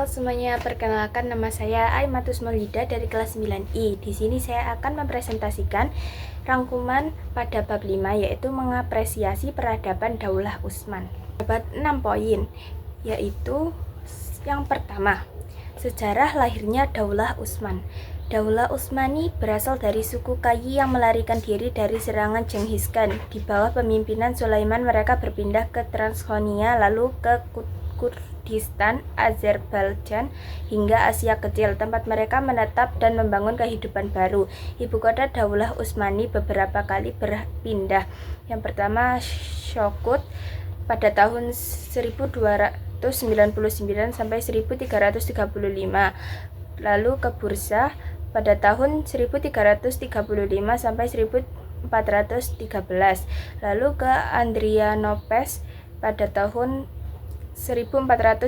Halo semuanya, perkenalkan nama saya Aimatus Maulida dari kelas 9I. Di sini saya akan mempresentasikan rangkuman pada bab 5, yaitu mengapresiasi peradaban Daulah Utsman. Dapat 6 poin, yaitu yang pertama, sejarah lahirnya Daulah Utsman. Daulah Utsmani berasal dari suku Kayi yang melarikan diri dari serangan Genghis Khan. Di bawah pemimpinan Sulaiman, mereka berpindah ke Transjordania, lalu ke Kurdistan, Azerbaijan, hingga Asia Kecil, tempat mereka menetap dan membangun kehidupan baru. Ibu kota Daulah Utsmani beberapa kali berpindah. Yang pertama, Shokut pada tahun 1299 sampai 1335, lalu ke Bursa pada tahun 1335 sampai 1413, lalu ke Andrianopes pada tahun 1413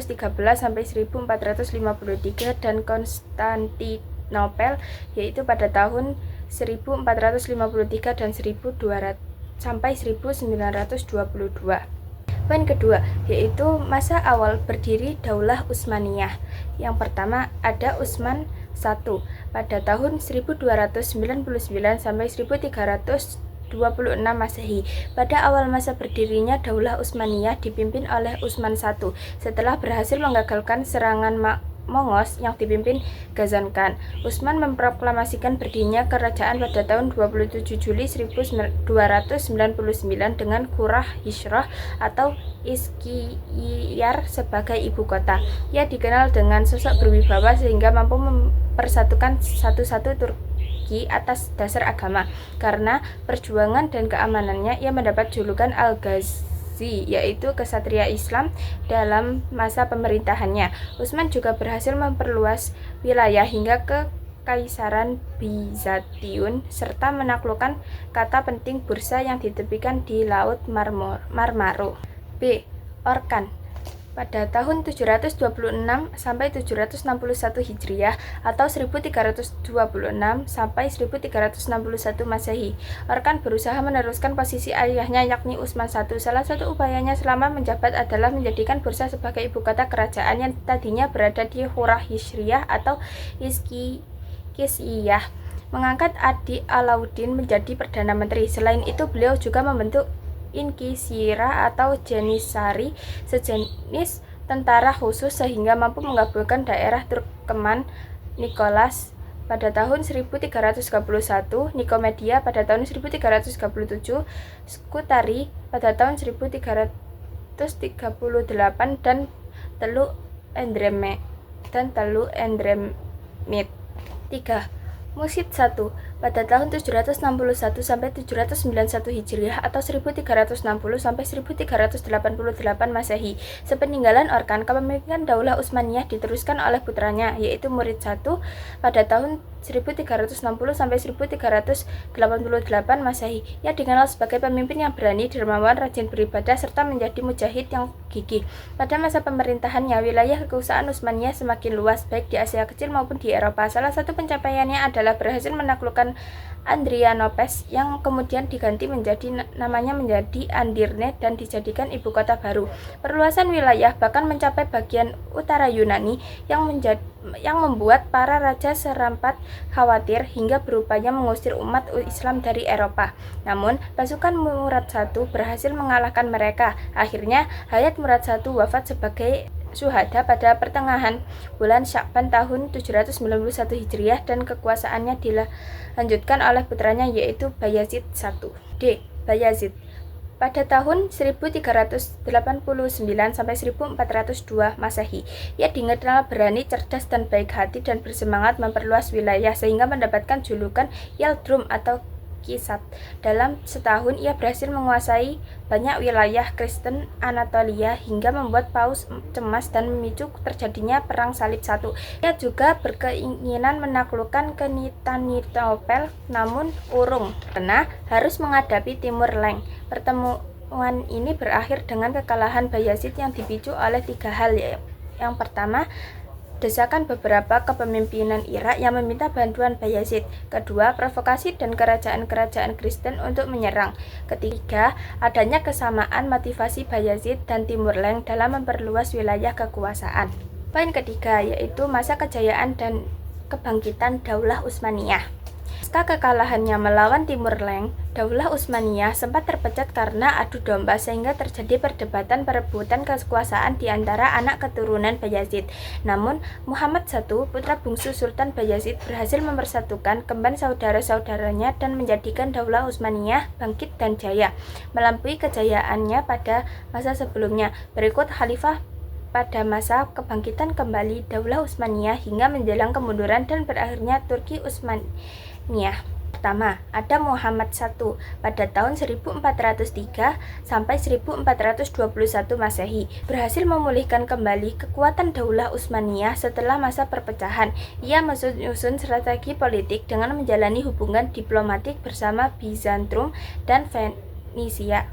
sampai 1453, dan Konstantinopel yaitu pada tahun 1453 dan 1200 sampai 1922. Poin kedua, yaitu masa awal berdiri Daulah Utsmaniyah. Yang pertama ada Utsman I pada tahun 1299 sampai 1326 Masehi. Pada awal masa berdirinya Daulah Utsmaniyah dipimpin oleh Utsman I setelah berhasil menggagalkan serangan Mongos yang dipimpin Ghazan Khan. Utsman memproklamasikan berdirinya kerajaan pada tahun 27 Juli 1299 dengan Qurrah Hishrah atau Iskiyar sebagai ibu kota. Ia dikenal dengan sosok berwibawa sehingga mampu mempersatukan satu Turki atas dasar agama. Karena perjuangan dan keamanannya, ia mendapat julukan Al-Ghazi, yaitu kesatria Islam dalam masa pemerintahannya. Utsman juga berhasil memperluas wilayah hingga ke Kaisaran Bizantium serta menaklukkan kata penting Bursa yang ditepikan di Laut Marmaro. B. Orkan pada tahun 726 sampai 761 Hijriah atau 1326 sampai 1361 Masehi. Orkan berusaha meneruskan posisi ayahnya yakni Utsman I. Salah satu upayanya selama menjabat adalah menjadikan Bursa sebagai ibu kota kerajaan yang tadinya berada di Qurrah Hishriyah atau Iskiyah. Mengangkat adik Alauddin menjadi Perdana Menteri. Selain itu, beliau juga membentuk Inkisira atau Janissary, sejenis tentara khusus sehingga mampu menggabungkan daerah Turkmen Nicholas pada tahun 1331, Nikomedia pada tahun 1337, Skutari pada tahun 1338, dan Teluk Endremit. 3. Musid I pada tahun 761 sampai 791 Hijriah atau 1360 sampai 1388 Masehi. Sepeninggalan Orkan, kepemimpinan Daulah Utsmaniyah diteruskan oleh putranya yaitu Murid I pada tahun 1360 sampai 1388 Masehi. Ia dikenal sebagai pemimpin yang berani, dermawan, rajin beribadah, serta menjadi mujahid yang gigih. Pada masa pemerintahannya, wilayah kekuasaan Utsmaniyah semakin luas baik di Asia Kecil maupun di Eropa. Salah satu pencapaiannya adalah berhasil menaklukkan Andrianopes yang kemudian diganti namanya menjadi Andirne dan dijadikan ibu kota baru. Perluasan wilayah bahkan mencapai bagian utara Yunani yang membuat para raja serampat khawatir hingga berupaya mengusir umat Islam dari Eropa. Namun, pasukan Murad I berhasil mengalahkan mereka. Akhirnya, hayat Murad I wafat sebagai syuhada pada pertengahan bulan Sya'ban tahun 791 Hijriah dan kekuasaannya dilanjutkan oleh putranya yaitu Bayazid I. D. Bayazid pada tahun 1389 sampai 1402 Masehi. Ia dikenal berani, cerdas, dan baik hati dan bersemangat memperluas wilayah sehingga mendapatkan julukan Yaldrum atau Kisat. Dalam setahun ia berhasil menguasai banyak wilayah Kristen Anatolia hingga membuat Paus cemas dan memicu terjadinya Perang Salib I. Ia juga berkeinginan menaklukkan Konstantinopel namun urung karena harus menghadapi Timur Leng. Pertemuan ini berakhir dengan kekalahan Bayazid yang dipicu oleh 3 hal. Yang pertama, desakan beberapa kepemimpinan Irak yang meminta bantuan Bayazid. Kedua, provokasi dan kerajaan-kerajaan Kristen untuk menyerang. Ketiga, adanya kesamaan motivasi Bayazid dan Timur Leng dalam memperluas wilayah kekuasaan. Poin ketiga yaitu masa kejayaan dan kebangkitan Daulah Utsmaniyah. Pasca kekalahannya melawan Timur Leng, Daulah Utsmaniyah sempat terpecah karena adu domba sehingga terjadi perdebatan perebutan kekuasaan di antara anak keturunan Bayazid. Namun, Muhammad I, putra bungsu Sultan Bayazid, berhasil mempersatukan kembali saudara-saudaranya dan menjadikan Daulah Utsmaniyah bangkit dan jaya, melampaui kejayaannya pada masa sebelumnya. Berikut khalifah pada masa kebangkitan kembali Daulah Utsmaniyah hingga menjelang kemunduran dan berakhirnya Turki Utsmaniyah. Pertama, ada Muhammad I pada tahun 1403 sampai 1421 Masehi, berhasil memulihkan kembali kekuatan Daulah Utsmaniyah setelah masa perpecahan. Ia menyusun strategi politik dengan menjalani hubungan diplomatik bersama Bizantium dan Venesia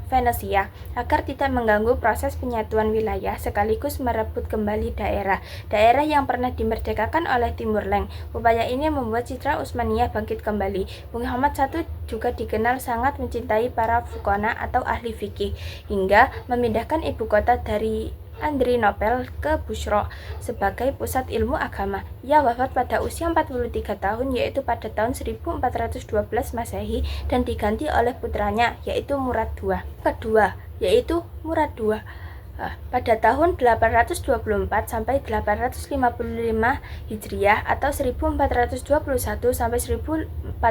agar tidak mengganggu proses penyatuan wilayah sekaligus merebut kembali daerah yang pernah dimerdekakan oleh Timur Leng. Upaya ini membuat citra Utsmaniyah bangkit kembali. Muhammad I juga dikenal sangat mencintai para fuqaha atau ahli fikih hingga memindahkan ibu kota dari Adrianopel ke Busra sebagai pusat ilmu agama. Ia wafat pada usia 43 tahun yaitu pada tahun 1412 Masehi dan diganti oleh putranya yaitu Murad II. Kedua yaitu Murad II pada tahun 824 sampai 855 Hijriah atau 1421 sampai 1451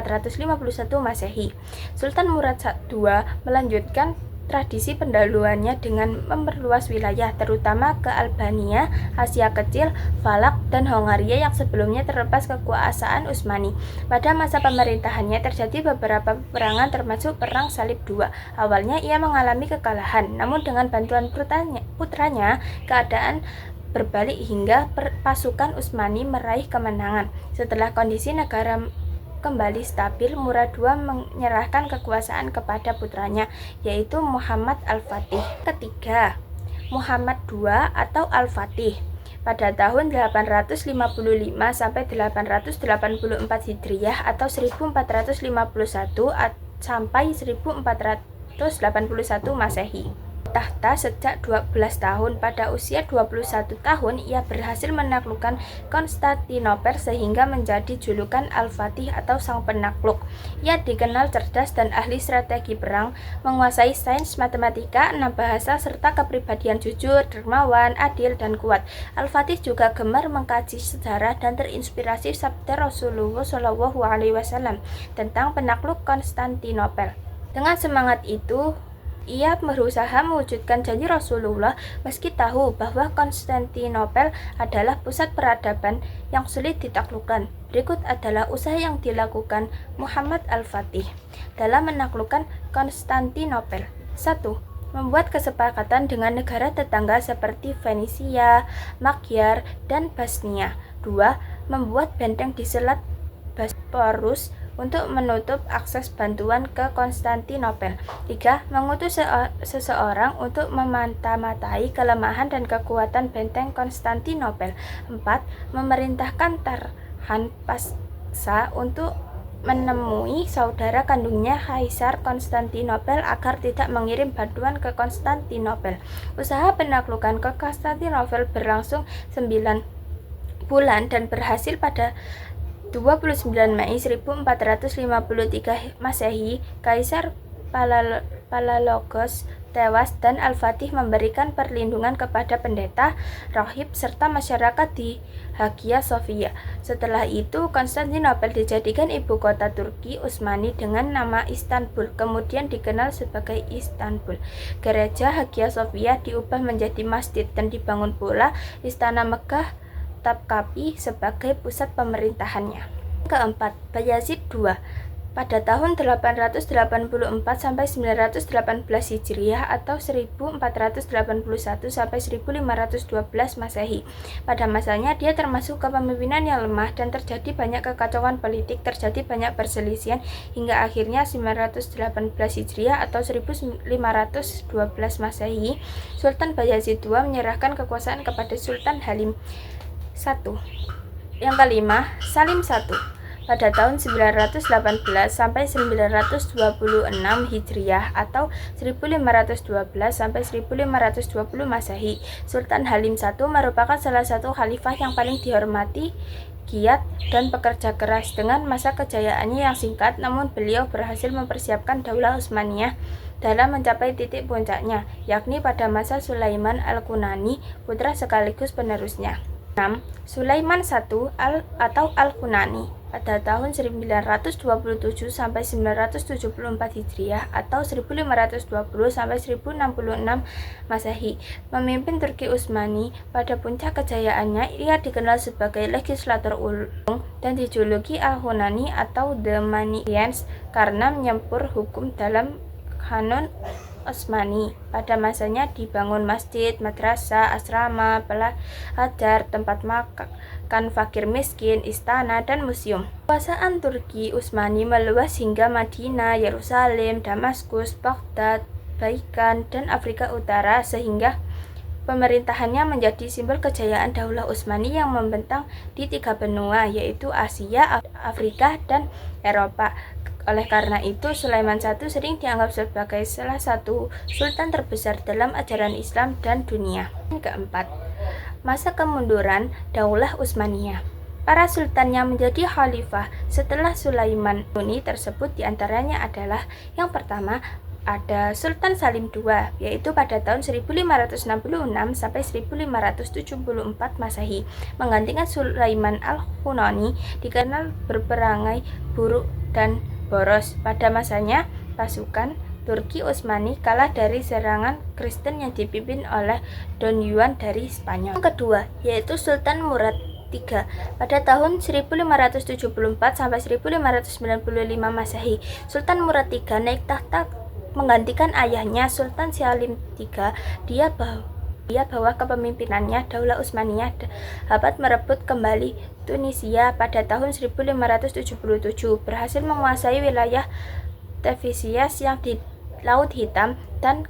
Masehi. Sultan Murad II melanjutkan tradisi pendahuluannya dengan memperluas wilayah terutama ke Albania, Asia Kecil, Falak, dan Hongaria yang sebelumnya terlepas kekuasaan Utsmani. Pada masa pemerintahannya terjadi beberapa peperangan termasuk Perang Salib II. Awalnya ia mengalami kekalahan, namun dengan bantuan putranya keadaan berbalik hingga pasukan Utsmani meraih kemenangan. Setelah kondisi negara kembali stabil, Murad II menyerahkan kekuasaan kepada putranya, yaitu Muhammad Al-Fatih. Ketiga, Muhammad II atau Al-Fatih. Pada tahun 855 sampai 884 Hijriah atau 1451 sampai 1481 Masehi. Tahta sejak 12 tahun. Pada usia 21 tahun ia berhasil menaklukkan Konstantinopel sehingga menjadi julukan Al-Fatih atau Sang Penakluk. Ia dikenal cerdas dan ahli strategi perang, menguasai sains, matematika, 6 bahasa serta kepribadian jujur, dermawan, adil, dan kuat. Al-Fatih juga gemar mengkaji sejarah dan terinspirasi sabda Rasulullah SAW tentang penakluk Konstantinopel. Dengan semangat itu, ia berusaha mewujudkan janji Rasulullah meski tahu bahwa Konstantinopel adalah pusat peradaban yang sulit ditaklukkan. Berikut adalah usaha yang dilakukan Muhammad Al-Fatih dalam menaklukkan Konstantinopel. 1. Membuat kesepakatan dengan negara tetangga seperti Venesia, Magyar, dan Bosnia. 2. Membuat benteng di Selat Bosporus untuk menutup akses bantuan ke Konstantinopel. 3. Mengutus seseorang untuk memata-matai kelemahan dan kekuatan benteng Konstantinopel. 4. Memerintahkan Tarhan Pasha untuk menemui saudara kandungnya Kaisar Konstantinopel agar tidak mengirim bantuan ke Konstantinopel. Usaha penaklukan ke Konstantinopel berlangsung 9 bulan dan berhasil. Pada 29 Mei 1453 Masehi, Kaisar Palaiologos tewas dan Al-Fatih memberikan perlindungan kepada pendeta, rahib, serta masyarakat di Hagia Sophia. Setelah itu, Konstantinopel dijadikan ibu kota Turki Utsmani dengan nama Istanbul, kemudian dikenal sebagai Istanbul. Gereja Hagia Sophia diubah menjadi masjid dan dibangun pula Istana Megah Topkapi sebagai pusat pemerintahannya. Keempat, Bayazid II. Pada tahun 884 sampai 918 Hijriah atau 1481 sampai 1512 Masehi. Pada masanya dia termasuk kepemimpinan yang lemah dan terjadi banyak kekacauan politik, terjadi banyak perselisihan hingga akhirnya 918 Hijriah atau 1512 Masehi, Sultan Bayazid II menyerahkan kekuasaan kepada Sultan Halim I. Yang kelima, Salim I. pada tahun 918 sampai 926 Hijriah atau 1512 sampai 1520 Masehi. Sultan Halim I merupakan salah satu khalifah yang paling dihormati, giat, dan pekerja keras. Dengan masa kejayaannya yang singkat, namun beliau berhasil mempersiapkan Daulah Utsmaniyah dalam mencapai titik puncaknya, yakni pada masa Sulaiman Al-Qunani, putra sekaligus penerusnya. 6. Sulaiman I atau Al-Qunani pada tahun 927 sampai 974 Hijriah atau 1520 sampai 1066 Masehi, memimpin Turki Utsmani. Pada puncak kejayaannya, ia dikenal sebagai legislator ulung dan dijuluki Al-Qunani atau The Manians karena menyempur hukum dalam Kanon Utsmani. Pada masanya dibangun masjid, madrasah, asrama, pelajar, tempat makan fakir miskin, istana, dan museum. Kekuasaan Turki Utsmani meluas hingga Madinah, Yerusalem, Damaskus, Baghdad, Baikan, dan Afrika Utara, sehingga pemerintahannya menjadi simbol kejayaan Daulah Utsmani yang membentang di 3 benua, yaitu Asia, Afrika, dan Eropa. Oleh karena itu, Sulaiman I sering dianggap sebagai salah satu sultan terbesar dalam ajaran Islam dan dunia. Keempat, masa kemunduran Daulah Utsmaniyah. Para sultan yang menjadi khalifah setelah Sulaiman ini tersebut diantaranya adalah: yang pertama, ada Sultan Salim II, yaitu pada tahun 1566 sampai 1574 Masehi, menggantikan Sulaiman Al-Qunani, dikenal berperangai buruk dan boros. Pada masanya, pasukan Turki Utsmani kalah dari serangan Kristen yang dipimpin oleh Don Juan dari Spanyol. Yang kedua, yaitu Sultan Murad III pada tahun 1574 sampai 1595 Masehi. Sultan Murad III naik tahta menggantikan ayahnya Sultan Salim III. Dia bawah kepemimpinannya, Daulah Utsmaniyah dapat merebut kembali Tunisia pada tahun 1577, berhasil menguasai wilayah Tevisias yang di Laut Hitam dan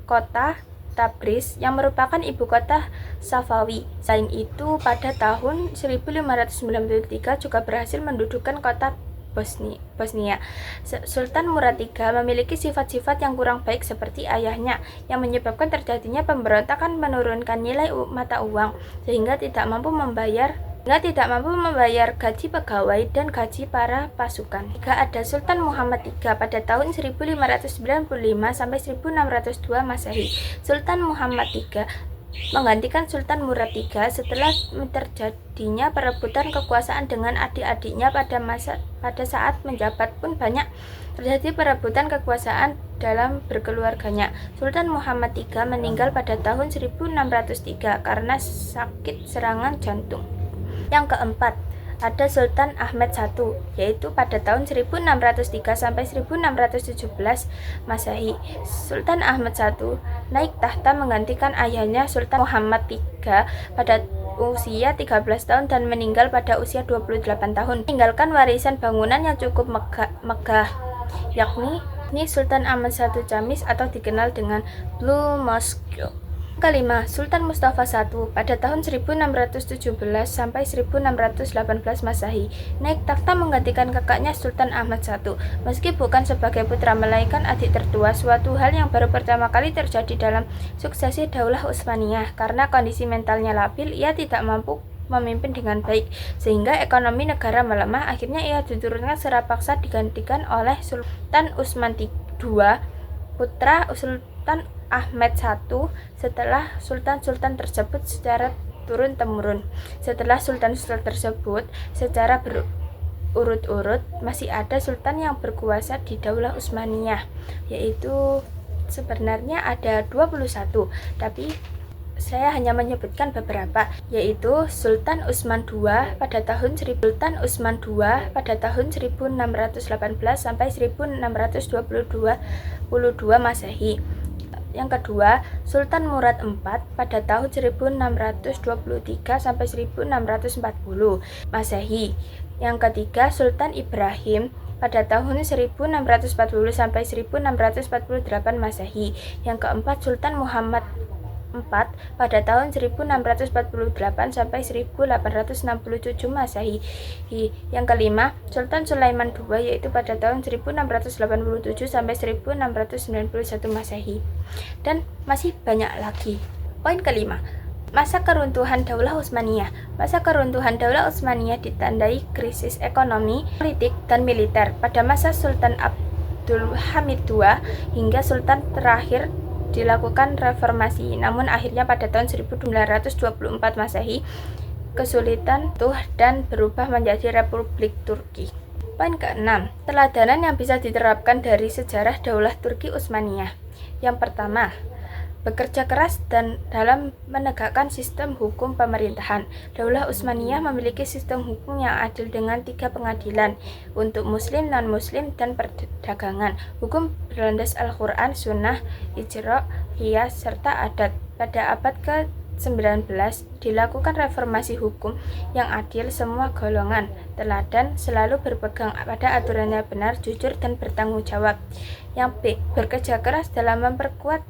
kota Tabriz yang merupakan ibu kota Safawi. Selain itu, pada tahun 1593 juga berhasil mendudukan kota Bosnia. Sultan Murad III memiliki sifat-sifat yang kurang baik seperti ayahnya, yang menyebabkan terjadinya pemberontakan, menurunkan nilai mata uang, sehingga tidak mampu membayar gaji pegawai dan gaji para pasukan. Jika ada Sultan Muhammad III pada tahun 1595 sampai 1602 Masehi. Sultan Muhammad III menggantikan Sultan Murad III setelah terjadinya perebutan kekuasaan dengan adik-adiknya pada saat menjabat pun banyak terjadi perebutan kekuasaan dalam berkeluarganya. Sultan Muhammad III meninggal pada tahun 1603 karena sakit serangan jantung. Yang keempat, ada Sultan Ahmed I, yaitu pada tahun 1603 sampai 1617 Masehi. Sultan Ahmed I naik tahta menggantikan ayahnya Sultan Muhammad III pada usia 13 tahun dan meninggal pada usia 28 tahun. Meninggalkan warisan bangunan yang cukup megah, yakni Sultan Ahmad I Jamis atau dikenal dengan Blue Mosque. Kelima, Sultan Mustafa I pada tahun 1617 sampai 1618 Masehi naik takhta menggantikan kakaknya Sultan Ahmad I. Meski bukan sebagai putra melainkan adik tertua, suatu hal yang baru pertama kali terjadi dalam suksesi Daulah Utsmaniyah. Karena kondisi mentalnya labil, ia tidak mampu memimpin dengan baik, sehingga ekonomi negara melemah. Akhirnya ia diturunkan secara paksa digantikan oleh Sultan Utsman II, putra Sultan Ahmed I. Setelah sultan-sultan tersebut secara turun-temurun. Setelah sultan-sultan tersebut secara berurut-urut, masih ada sultan yang berkuasa di Daulah Utsmaniyah, yaitu sebenarnya ada 21, tapi saya hanya menyebutkan beberapa, yaitu Sultan Utsman II pada tahun 1618 sampai 1622 Masehi. Yang kedua, Sultan Murad IV pada tahun 1623 sampai 1640 Masehi. Yang ketiga, Sultan Ibrahim pada tahun 1640 sampai 1648 Masehi. Yang keempat, Sultan Muhammad pada tahun 1648 sampai 1867 Masehi. Yang kelima, Sultan Sulaiman II, yaitu pada tahun 1687 sampai 1691 Masehi. Dan masih banyak lagi. Poin kelima, masa keruntuhan Daulah Utsmaniyah. Masa keruntuhan Daulah Utsmaniyah ditandai krisis ekonomi, politik, dan militer pada masa Sultan Abdul Hamid II hingga Sultan terakhir dilakukan reformasi. Namun akhirnya pada tahun 1924 Masehi kesulitan tuh dan berubah menjadi Republik Turki. Poin keenam, teladanan yang bisa diterapkan dari sejarah Daulah Turki Utsmaniyah. Yang pertama, bekerja keras dan dalam menegakkan sistem hukum pemerintahan. Daulah Utsmaniyah memiliki sistem hukum yang adil dengan 3 pengadilan untuk muslim, non-muslim, dan perdagangan. Hukum berlandas Al-Quran, Sunnah, Ijra, Qiyas, serta adat. Pada abad ke-19 dilakukan reformasi hukum yang adil, semua golongan teladan selalu berpegang pada aturan yang benar, jujur, dan bertanggung jawab. Yang B, bekerja keras dalam memperkuat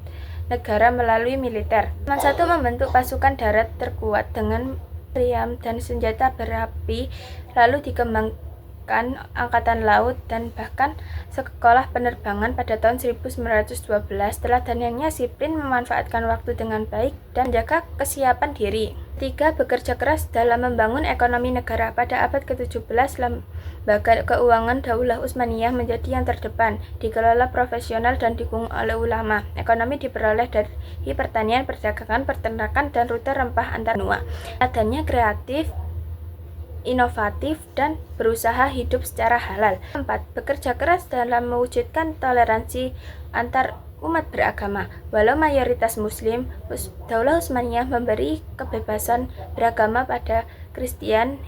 negara melalui militer. Nomor 1, membentuk pasukan darat terkuat dengan meriam dan senjata berapi, lalu dikembangkan angkatan laut dan bahkan sekolah penerbangan pada tahun 1912. Teladannya disiplin, memanfaatkan waktu dengan baik, dan menjaga kesiapan diri. 3, bekerja keras dalam membangun ekonomi negara. Pada abad ke-17, lembaga keuangan Daulah Utsmaniyah menjadi yang terdepan, dikelola profesional dan didukung oleh ulama. Ekonomi diperoleh dari pertanian, perdagangan, peternakan, dan rute rempah antar benua. Teladannya kreatif, inovatif, dan berusaha hidup secara halal. 4, bekerja keras dalam mewujudkan toleransi antar umat beragama. Walau mayoritas muslim, Daulah Utsmaniyah memberi kebebasan beragama pada Kristen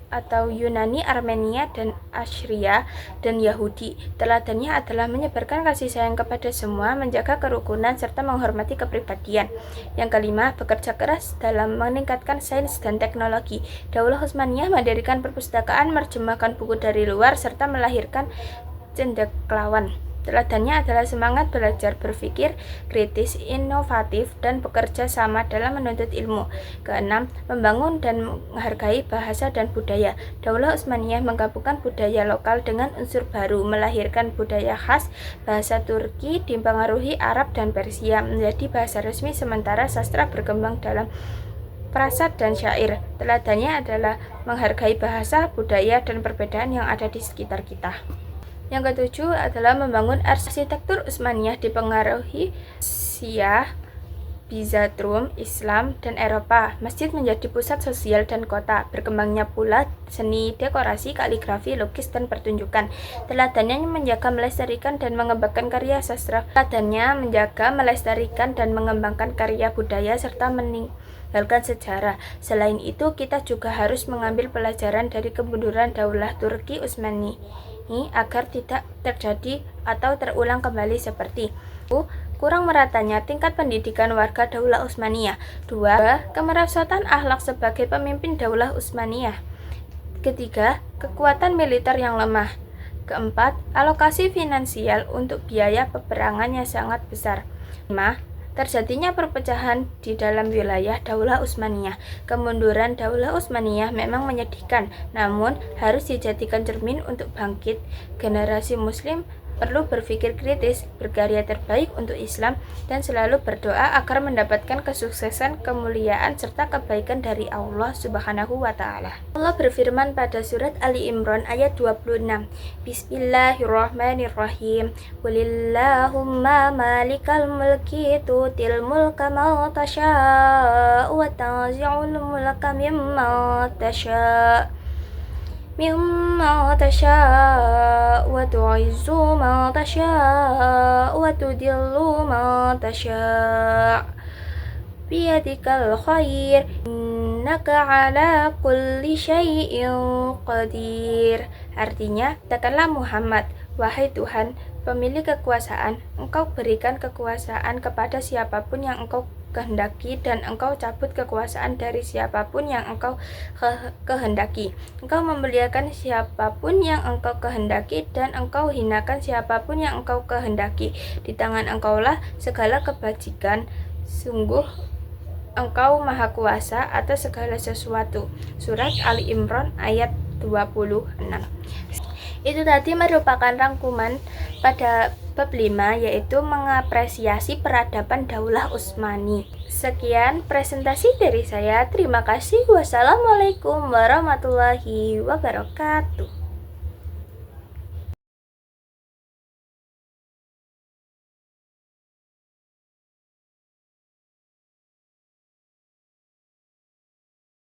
atau Yunani, Armenia, dan Assyria, dan Yahudi. Teladannya adalah menyebarkan kasih sayang kepada semua, menjaga kerukunan, serta menghormati kepribadian. Yang kelima, bekerja keras dalam meningkatkan sains dan teknologi. Daulah Utsmaniyah mendirikan perpustakaan, menerjemahkan buku dari luar, serta melahirkan cendekiawan. Teladannya adalah semangat belajar, berpikir kritis, inovatif, dan bekerja sama dalam menuntut ilmu. Keenam, membangun dan menghargai bahasa dan budaya. Daulah Utsmaniyah menggabungkan budaya lokal dengan unsur baru, melahirkan budaya khas. Bahasa Turki dipengaruhi Arab dan Persia, menjadi bahasa resmi, sementara sastra berkembang dalam prasad dan syair. Teladannya adalah menghargai bahasa, budaya, dan perbedaan yang ada di sekitar kita. Yang ketujuh adalah membangun arsitektur Utsmaniyah dipengaruhi Syiah, Bizantium, Islam, dan Eropa. Masjid menjadi pusat sosial dan kota. Berkembangnya pula seni, dekorasi, kaligrafi, lukis, dan pertunjukan. Teladannya menjaga, melestarikan, dan mengembangkan karya sastra. Teladannya menjaga, melestarikan, dan mengembangkan karya budaya, serta meninggalkan sejarah. Selain itu, kita juga harus mengambil pelajaran dari kemunduran Daulah Turki Utsmaniyah agar tidak terjadi atau terulang kembali seperti kurang meratanya tingkat pendidikan warga Daulah Utsmaniyah. 2, kemerosotan akhlak sebagai pemimpin Daulah Utsmaniyah. Ketiga, kekuatan militer yang lemah. Keempat, alokasi finansial untuk biaya peperangan yang sangat besar. 5, terjadinya perpecahan di dalam wilayah Daulah Utsmaniyah. Kemunduran Daulah Utsmaniyah memang menyedihkan, namun harus dijadikan cermin untuk bangkit. Generasi muslim perlu berpikir kritis, berkarya terbaik untuk Islam, dan selalu berdoa agar mendapatkan kesuksesan, kemuliaan, serta kebaikan dari Allah Subhanahu wa Ta'ala. Allah berfirman pada surat Ali Imran ayat 26, Bismillahirrahmanirrahim. Qulillahumma malikal mulki tutil mulka ma tasha' wa tanzi'ul mulka mimma tasha' wa tu'izzu ma tasha' wa tudillu ma tasha' biyadikal khair innaka ala kulli syai'in qadir. Artinya, katakanlah Muhammad, wahai Tuhan, pemilik kekuasaan, Engkau berikan kekuasaan kepada siapapun yang Engkau kehendaki, dan Engkau cabut kekuasaan dari siapapun yang Engkau kehendaki. Engkau memuliakan siapapun yang Engkau kehendaki, dan Engkau hinakan siapapun yang Engkau kehendaki. Di tangan Engkaulah segala kebajikan. Sungguh Engkau Maha Kuasa atas segala sesuatu. Surat Ali Imran ayat 26. Itu tadi merupakan rangkuman pada bab 5, yaitu mengapresiasi peradaban Daulah Utsmani. Sekian presentasi dari saya. Terima kasih. Wassalamualaikum warahmatullahi wabarakatuh.